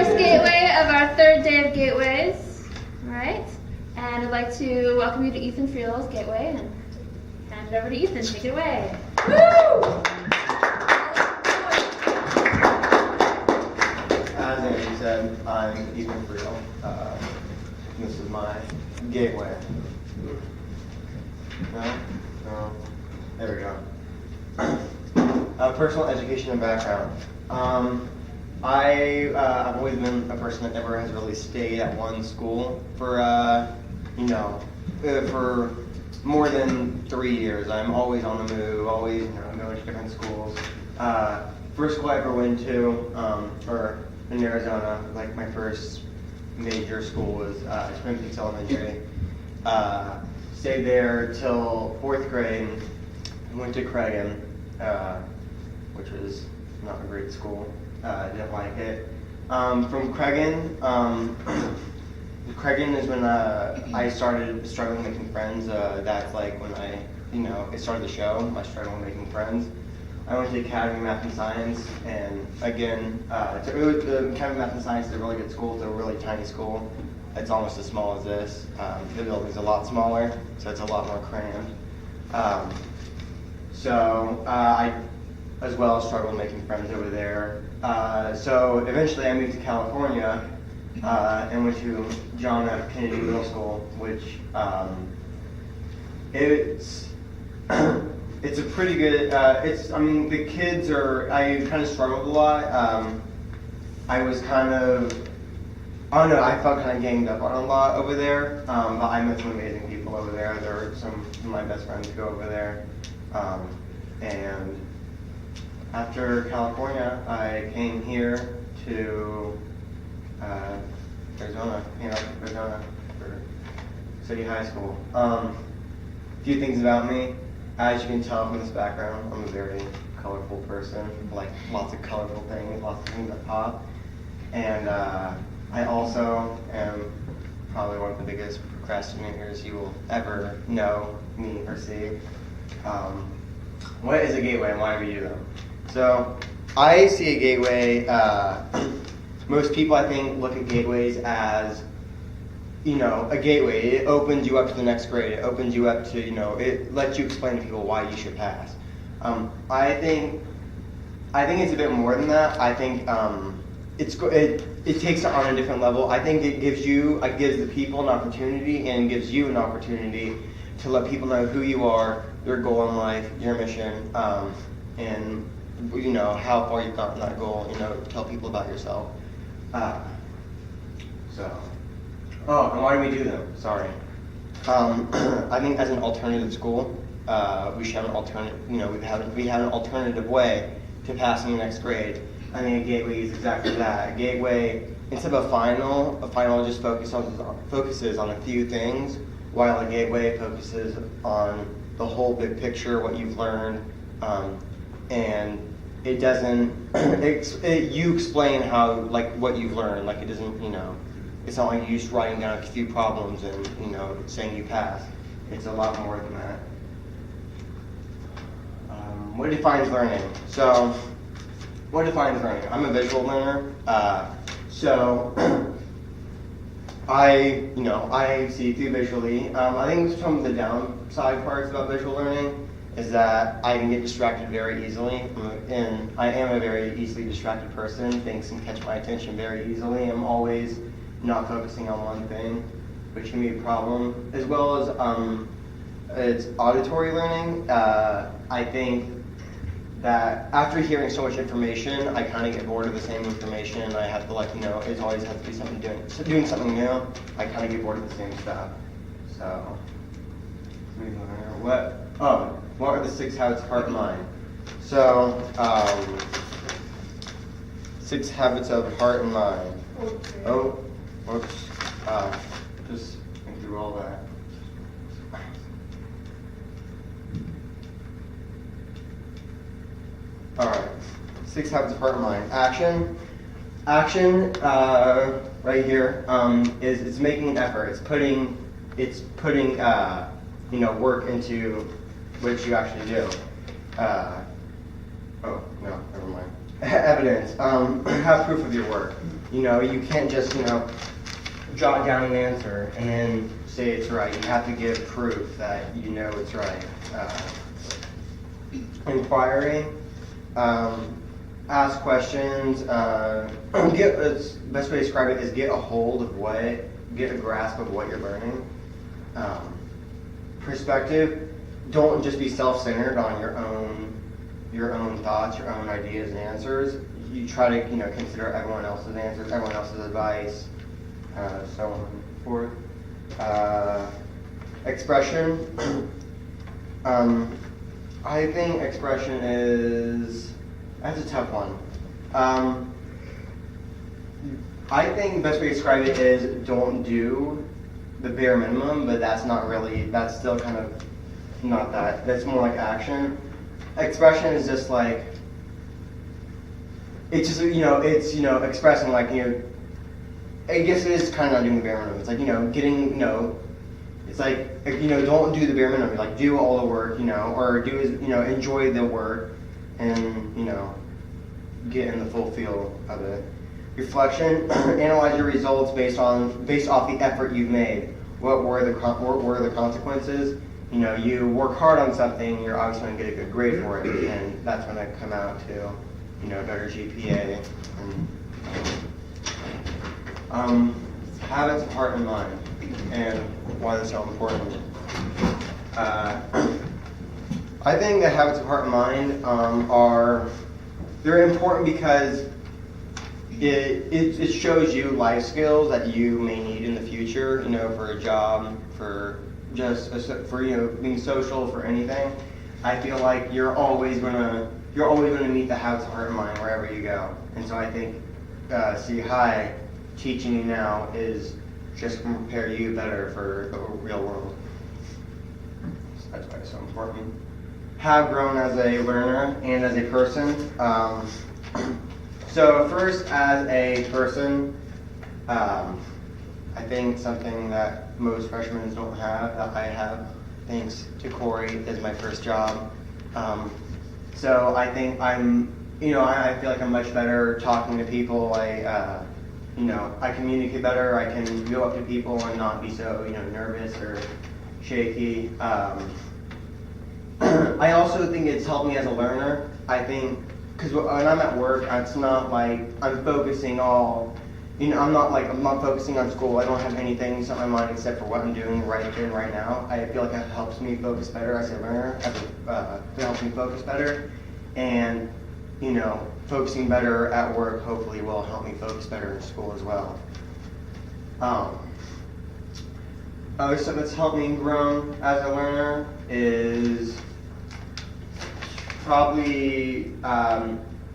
first gateway of our third day of gateways. All right. And I'd like to welcome you to Ethan Friel's gateway and hand it over to Ethan. Take it away. Woo! As Andy said, I'm Ethan Friel. This is my gateway. No? There we go. Personal education and background. I've always been a person that never has really stayed at one school for, for more than 3 years. I'm always on the move, always going to different schools. First school I ever went to, or in Arizona, like my first major school was Twin Peaks Elementary. Stayed there till 4th grade. Went to Cragen, which was not a great school. Didn't like it. From Cragen, Cragen is when I started struggling making friends. That's like when it started the show, my struggle making friends. I went to the Academy of Math and Science, and again, the Academy of Math and Science is a really good school. It's a really tiny school. It's almost as small as this. The building's a lot smaller, so it's a lot more crammed. I, as well, struggled making friends over there. So eventually I moved to California and went to John F. Kennedy Middle School, which it's a pretty good, the kids I kind of struggled a lot. I felt kind of ganged up on a lot over there, but I met some amazing people over there. There were some of my best friends who go over there. And after California, I came here to Arizona for City High School. A few things about me. As you can tell from this background, I'm a very colorful person, like lots of colorful things, lots of things that pop. And I also am probably one of the biggest procrastinators you will ever know, me, or see. What is a gateway and why do we do them? So, I see a gateway, most people I think look at gateways as, a gateway. It opens you up to the next grade. It opens you up to, it lets you explain to people why you should pass. I think it's a bit more than that. I think it takes it on a different level. I think it gives the people an opportunity and gives you an opportunity to let people know who you are, your goal in life, your mission, and how far you've gotten that goal. Tell people about yourself. And why do we do them? Sorry. I think as an alternative school, we should have an alternative. We have an alternative way to passing the next grade. I think a gateway is exactly that. A gateway, instead of a final just focuses on a few things, while a gateway focuses on the whole big picture, what you've learned, and it doesn't. You explain how what you've learned. It doesn't. It's not like you just writing down a few problems and saying you passed. It's a lot more than that. What defines learning? So, what defines learning? I'm a visual learner. I see through visually. I think some of the downside parts about visual learning is that I can get distracted very easily, and I am a very easily distracted person. Things can catch my attention very easily. I'm always not focusing on one thing, which can be a problem. As well as it's auditory learning. I think that after hearing so much information, I kind of get bored of the same information. I have to it always has to be something doing something new. I kind of get bored of the same stuff. So, what are the 6 habits of heart and mind? So, 6 habits of heart and mind. Oh, whoops. Just went through all that. Alright, 6 habits of heart and mind. Action, right here, is it's making an effort. It's putting work into what you actually do. Oh no, never mind. Evidence. Have proof of your work. You can't just, jot down an answer and then say it's right. You have to give proof that you know it's right. Inquiring, ask questions. Best way to describe it is get a grasp of what you're learning. Perspective, don't just be self-centered on your own thoughts, your own ideas and answers. You try to, consider everyone else's answers, everyone else's advice, so on and forth. Expression. I think expression that's a tough one. I think the best way to describe it is don't do the bare minimum, but that's still kind of not that. That's more like action. Expression is just like, it's just, expressing like, I guess it is kind of not doing the bare minimum. It's like, getting, it's like, don't do the bare minimum. Like, do all the work, or enjoy the work and, get in the full feel of it. Reflection, analyze your results based off the effort you've made. What were the consequences? You work hard on something, you're obviously going to get a good grade for it, and that's going to come out to, better GPA. Habits of heart and mind, and why they're so important. I think the habits of heart and mind they're important because it shows you life skills that you may need in the future, for a job, for being social, for anything. I feel like you're always gonna meet the habits of heart and mind wherever you go. And so I think CE High teaching you now is just to prepare you better for the real world. So that's why it's so important. Have grown as a learner and as a person. So first, as a person, I think something that most freshmen don't have, that I have, thanks to Corey, is my first job. So I think I feel like I'm much better talking to people. I communicate better. I can go up to people and not be so, nervous or shaky. I also think it's helped me as a learner. I think, because when I'm at work, it's not like I'm focusing I'm not focusing on school. I don't have anything set in my mind except for what I'm doing right here and right now. I feel like it helps me focus better as a learner. It helps me focus better, and focusing better at work hopefully will help me focus better in school as well. Other stuff that's helped me grow as a learner is probably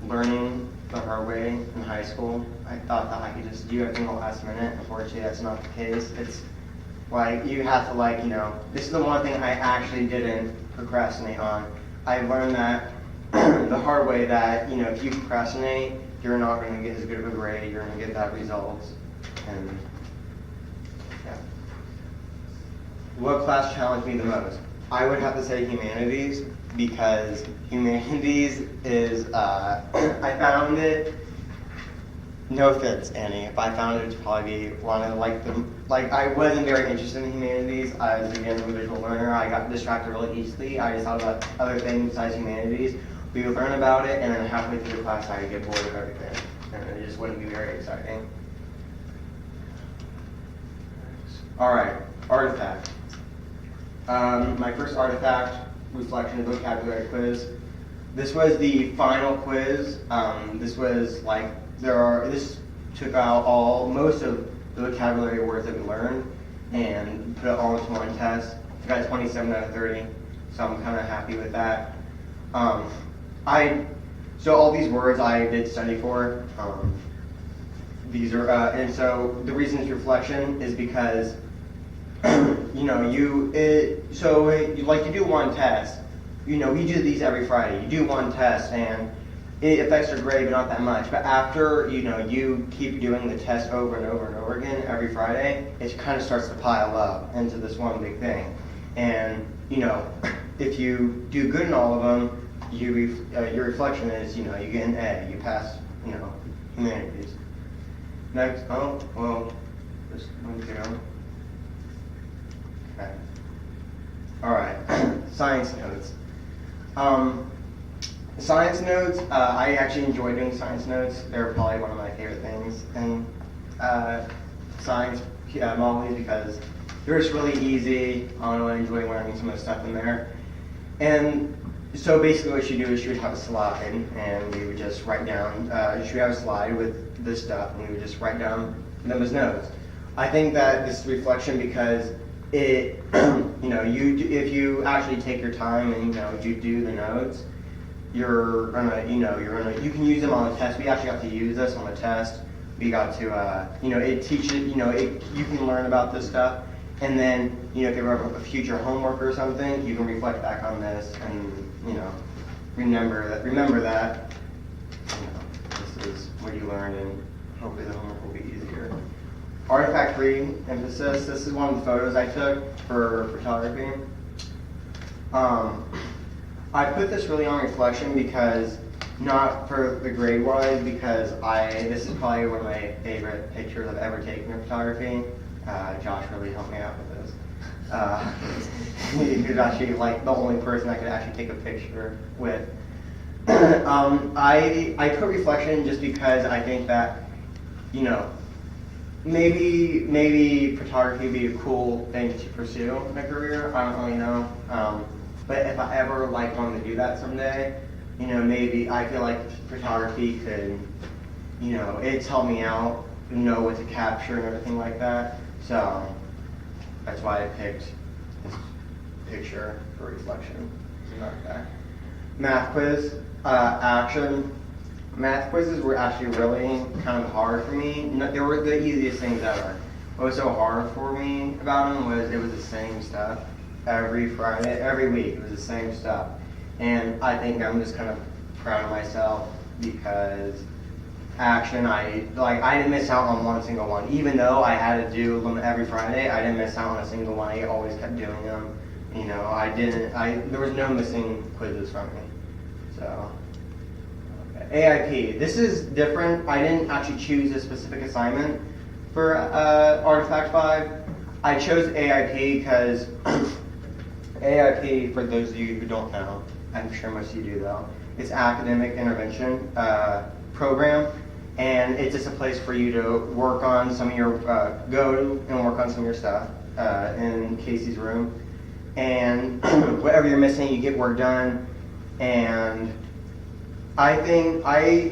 learning the hard way in high school. I thought that I could just do everything at the last minute. Unfortunately, that's not the case. It's like you have to this is the one thing I actually didn't procrastinate on. I learned that the hard way that, if you procrastinate, you're not going to get as good of a grade, you're going to get bad results. And yeah. What class challenged me the most? I would have to say humanities, because humanities is, I found it, no offense, Annie, if I found it to probably be one of I wasn't very interested in humanities. I was, again, a visual learner. I got distracted really easily. I just thought about other things besides humanities. We would learn about it, and then halfway through the class, I would get bored of everything, and it just wouldn't be very exciting. All right, artifact. My first artifact, reflection vocabulary quiz. This was the final quiz. This took out most of the vocabulary words that we learned and put it all into one test. I got 27 out of 30, so I'm kind of happy with that. So all these words I did study for. These are, and so the reason it's reflection is because you do one test. We do these every Friday. You do one test and it affects your grade, but not that much. But after you keep doing the test over and over and over again every Friday, it kind of starts to pile up into this one big thing. And if you do good in all of them, your reflection is you get an A, you pass humanities. Next, oh, well, this one too. Okay. All right, science notes. Science notes, I actually enjoy doing science notes. They're probably one of my favorite things in science always because they're just really easy. I really enjoy learning some of the stuff in there. And so basically what you do is you would have a slide and we would just write down, you should have a slide with this stuff and we would just write down them as notes. I think that this is reflection because it, if you actually take your time and, you do the notes, you can use them on the test. We actually got to use this on the test. We got to, it teaches, you can learn about this stuff. And then, if you have a future homework or something, you can reflect back on this and, remember that, this is what you learned and hopefully the homework will be easier. Artifact-free emphasis. This is one of the photos I took for photography. I put this really on reflection because, not for the grade-wise, because this is probably one of my favorite pictures I've ever taken of photography. Josh really helped me out with this. He was actually like the only person I could actually take a picture with. I put reflection just because I think that, maybe photography would be a cool thing to pursue in a career. I don't really know. But if I ever wanted to do that someday, maybe I feel like photography could, it's helped me out, know what to capture and everything like that. So that's why I picked this picture for reflection. Okay. Math quiz, action. Math quizzes were actually really kind of hard for me. They were the easiest things ever. What was so hard for me about them was it was the same stuff every Friday, every week. It was the same stuff. And I think I'm just kind of proud of myself because action, I didn't miss out on one single one. Even though I had to do them every Friday, I didn't miss out on a single one. I always kept doing them. There was no missing quizzes from me. So, okay. AIP. This is different. I didn't actually choose a specific assignment for Artifact 5. I chose AIP because AIP, for those of you who don't know, I'm sure most of you do though, it's Academic Intervention Program. And it's just a place for you to work on some of your, go and work on some of your stuff in Casey's room. And whatever you're missing, you get work done. And I think I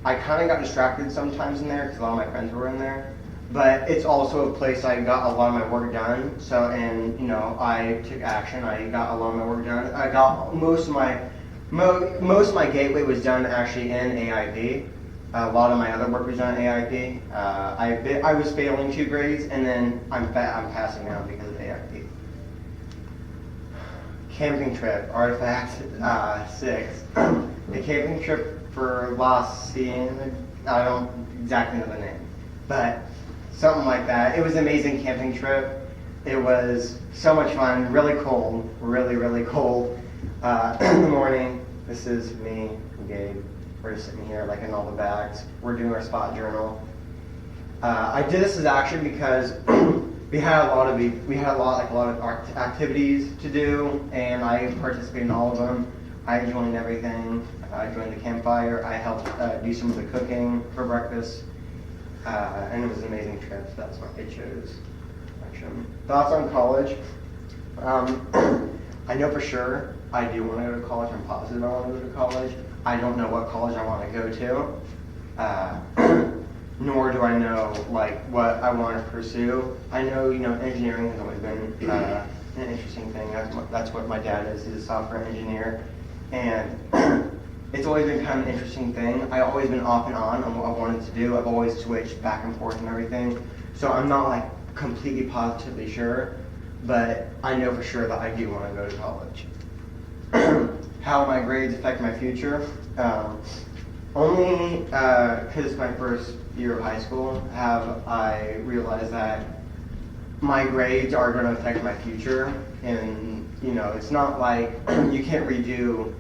kind of got distracted sometimes in there because a lot of my friends were in there. But it's also a place I got a lot of my work done. So, I took action. I got a lot of my work done. I got most of my gateway was done actually in AIP. A lot of my other work was done in AIP. I was failing 2 grades, and then I'm passing now because of AIP. Camping trip, Artifact 6. The camping trip for DSCN, I don't exactly know the name, but something like that. It was an amazing camping trip. It was so much fun, really cold, really cold. In the morning, this is me and Gabe. We're just sitting here in all the bags. We're doing our spot journal. I did this as action because we had a lot of activities to do, and I participated in all of them. I joined everything. I joined the campfire. I helped do some of the cooking for breakfast, and it was an amazing trip. So that's what I chose. Action. Thoughts on college? I know for sure I do want to go to college. I'm positive I want to go to college. I don't know what college I want to go to, nor do I know what I want to pursue. I know engineering has always been an interesting thing. That's what my dad is. He's a software engineer, and it's always been kind of an interesting thing. I've always been off and on what I wanted to do. I've always switched back and forth and everything. So I'm not completely positively sure, but I know for sure that I do want to go to college. How my grades affect my future? Only because my first year of high school I realized that my grades are going to affect my future, and it's not like you can't redo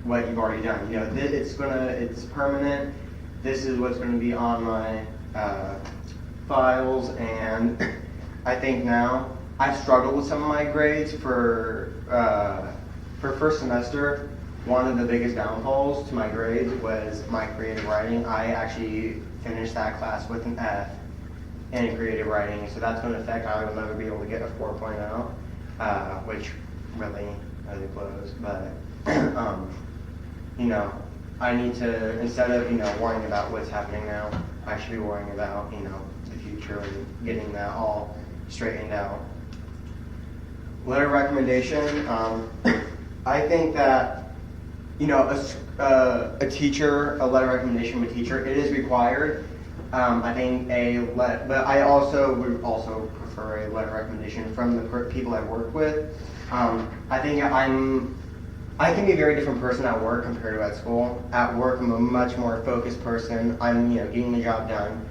what you've already done. It's permanent, this is what's going to be on my files, and I think now I've struggled with some of my grades for first semester. One of the biggest downfalls to my grades was my creative writing. I actually finished that class with an F in creative writing, so that's going to affect I will never be able to get a 4.0, which really blows. But you know, I need to, instead of worrying about what's happening now, I should be worrying about the future and getting that all straightened out. Letter recommendation. I think that a teacher, a letter recommendation from a teacher, it is required. I think but I also would also prefer a letter recommendation from the people I work with. I think I can be a very different person at work compared to at school. At work, I'm a much more focused person. I'm getting the job done,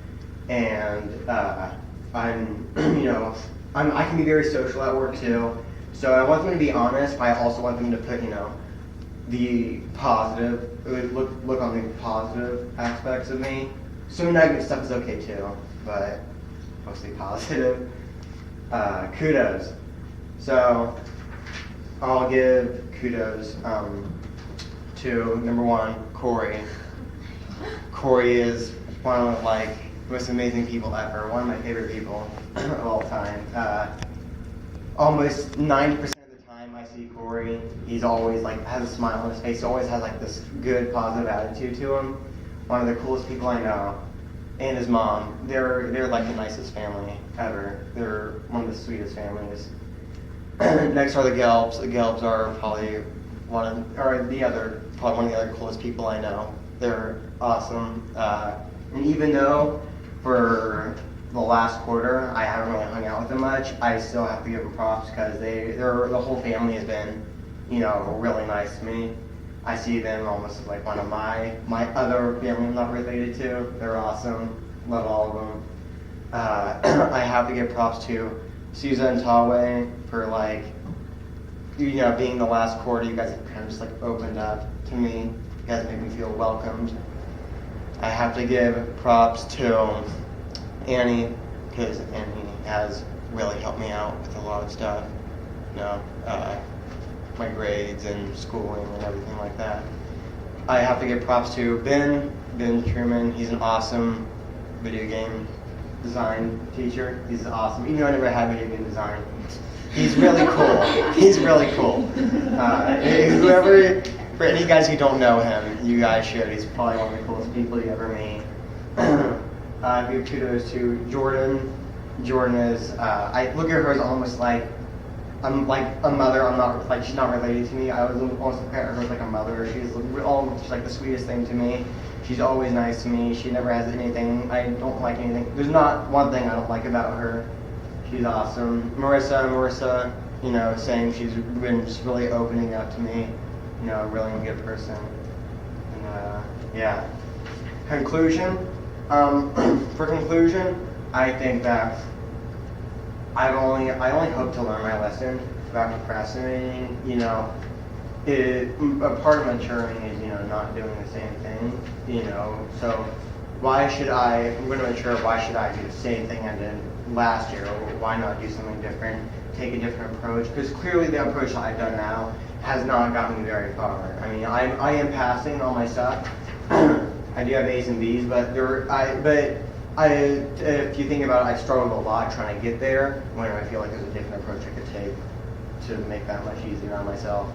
and I can be very social at work too. So I want them to be honest, but I also want them to put the positive, look on the positive aspects of me. Some negative stuff is okay too, but mostly positive. Kudos. So I'll give kudos to number one, Corey. Corey is one of the most amazing people ever. One of my favorite people of all time. Almost 90% of the time I see Corey, he's always has a smile on his face. He always has this good, positive attitude to him. One of the coolest people I know. And his mom. They're like the nicest family ever. They're one of the sweetest families. Next are the Gelbs. The Gelbs are probably one of the other coolest people I know. They're awesome. And even though for the last quarter I haven't really hung out with them much, I still have to give them props because the whole family has been, really nice to me. I see them almost as one of my other family I'm not related to. They're awesome. Love all of them. I have to give props to Sousa and Tawe for being the last quarter. You guys have kind of just opened up to me. You guys make me feel welcomed. I have to give props to Annie because Annie has really helped me out with a lot of stuff. My grades and schooling and everything like that. I have to give props to Ben Truman. He's an awesome video game design teacher. He's awesome. Even though I never had video game design, he's really cool. He's really cool. For any guys who don't know him, you guys should. He's probably one of the coolest people you ever meet. I give kudos to Jordan. Jordan is, I look at her as almost I'm like a mother. I'm not she's not related to me. I was almost looking at her as like a mother. She's the sweetest thing to me. She's always nice to me. She never has anything. I don't like anything. There's not one thing I don't like about her. She's awesome. Marissa, saying she's been just really opening up to me. Really a good person. And yeah. Conclusion. For conclusion, I think that I only hope to learn my lesson about procrastinating. A part of maturing is not doing the same thing. So why should if I'm going to mature, why should I do the same thing I did last year? Or why not do something different? Take a different approach? Because clearly the approach I've done now has not gotten me very far. I mean, I am passing all my stuff. I do have A's and B's, but if you think about it, I struggled a lot trying to get there when I feel like there's a different approach I could take to make that much easier on myself.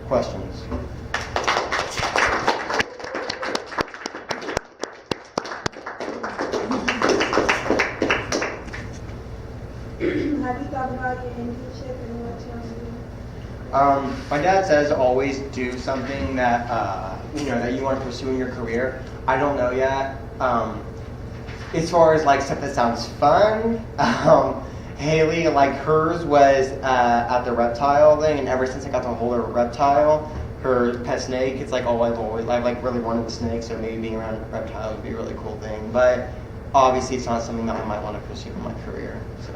Questions? Have you thought about your internship and what you want to do? My dad says always do something that that you want to pursue in your career. I don't know yet. As far as stuff that sounds fun, Haley, hers was at the reptile thing, and ever since I got to hold her reptile, her pet snake, it's I've really wanted the snake, so maybe being around a reptile would be a really cool thing. But obviously, it's not something that I might want to pursue in my career. So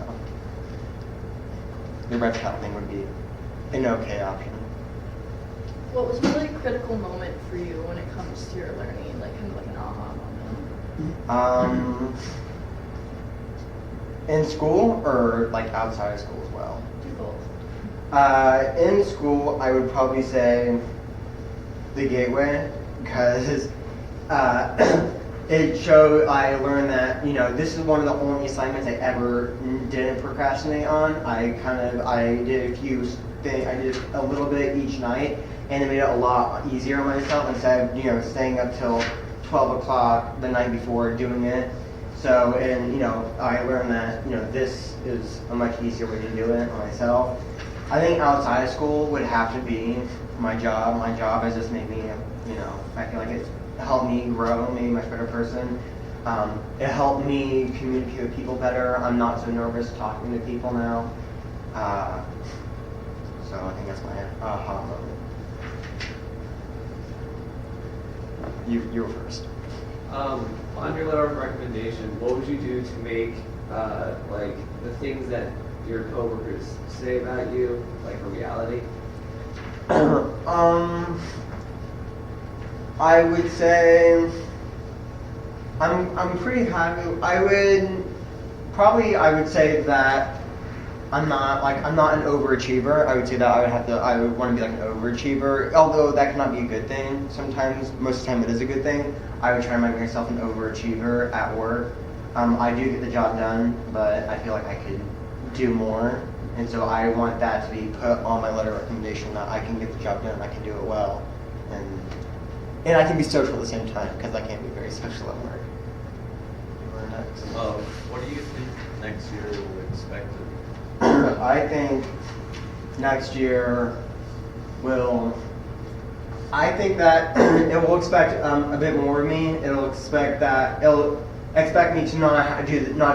the reptile thing would be an okay option. What was a really critical moment for you when it comes to your learning, like kind of like an aha moment? In school or like outside of school as well? Do both. In school, I would probably say the Gateway, because it showed, I learned that, this is one of the only assignments I ever didn't procrastinate on. I did a few things, I did a little bit each night, and it made it a lot easier on myself instead of, staying up till 12 o'clock the night before doing it. So, and, I learned that, this is a much easier way to do it on myself. I think outside of school would have to be my job. My job has just made me, I feel like it's helped me grow, made me a much better person. It helped me communicate with people better. I'm not so nervous talking to people now. So I think that's my aha moment. You were first. On your letter of recommendation, what would you do to make like the things that your coworkers say about you like a reality? I would say I'm pretty happy. I would say that I'm not an overachiever. I would say that I would want to be like an overachiever. Although that cannot be a good thing. Sometimes, most of the time, it is a good thing. I would try to make myself an overachiever at work. I do get the job done, but I feel like I could do more. And so I want that to be put on my letter of recommendation, that I can get the job done, I can do it well, and I can be social at the same time, because I can't be very social at work. Next. What do you think next year will expect? I think next year I think that it will expect a bit more of me. It'll expect me to not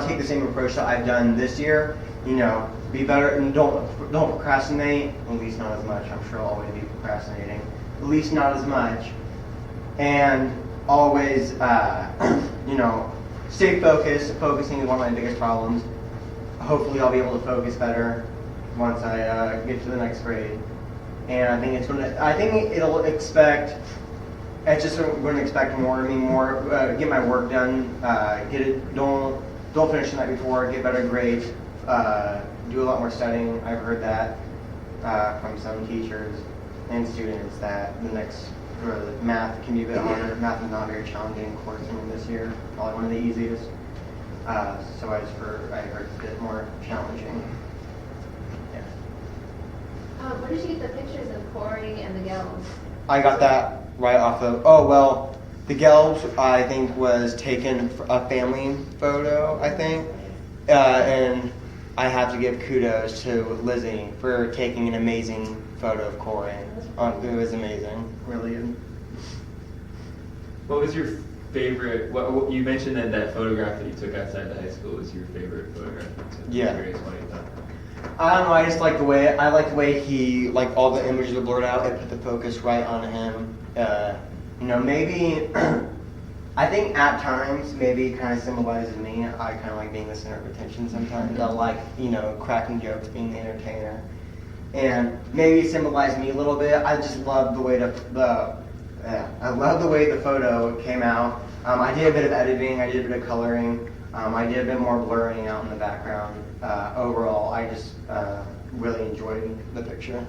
take the same approach that I've done this year. Be better and don't procrastinate. At least not as much. I'm sure I'll always be procrastinating. At least not as much. And always, stay focused. Focusing is one of my biggest problems. Hopefully, I'll be able to focus better once I get to the next grade. And I think it's going to expect more of me, get my work done, don't finish the night before, get better grades, do a lot more studying. I've heard that from some teachers and students that math can be a bit harder. Math is not very challenging course this year, probably one of the easiest. So I heard it's a bit more challenging. Where did you get the pictures of Corey and the Gelbs? I got that right off of, the Gelbs, I think, was taken a family photo, I think. And I have to give kudos to Lizzie for taking an amazing photo of Corey. It was amazing, really. What was your favorite, what you mentioned that photograph that you took outside the high school was your favorite photograph you took? Yeah. I'm curious why you thought that. I don't know, I like the way he, like, all the images are blurred out, it put the focus right on him. Maybe, I think at times, maybe it kind of symbolizes me. I kind of like being the center of attention sometimes. I like, cracking jokes, being the entertainer. And maybe it symbolized me a little bit. I just love the way the photo came out. I did a bit of editing, I did a bit of coloring. I did a bit more blurring out in the background. Overall, I just really enjoyed the picture.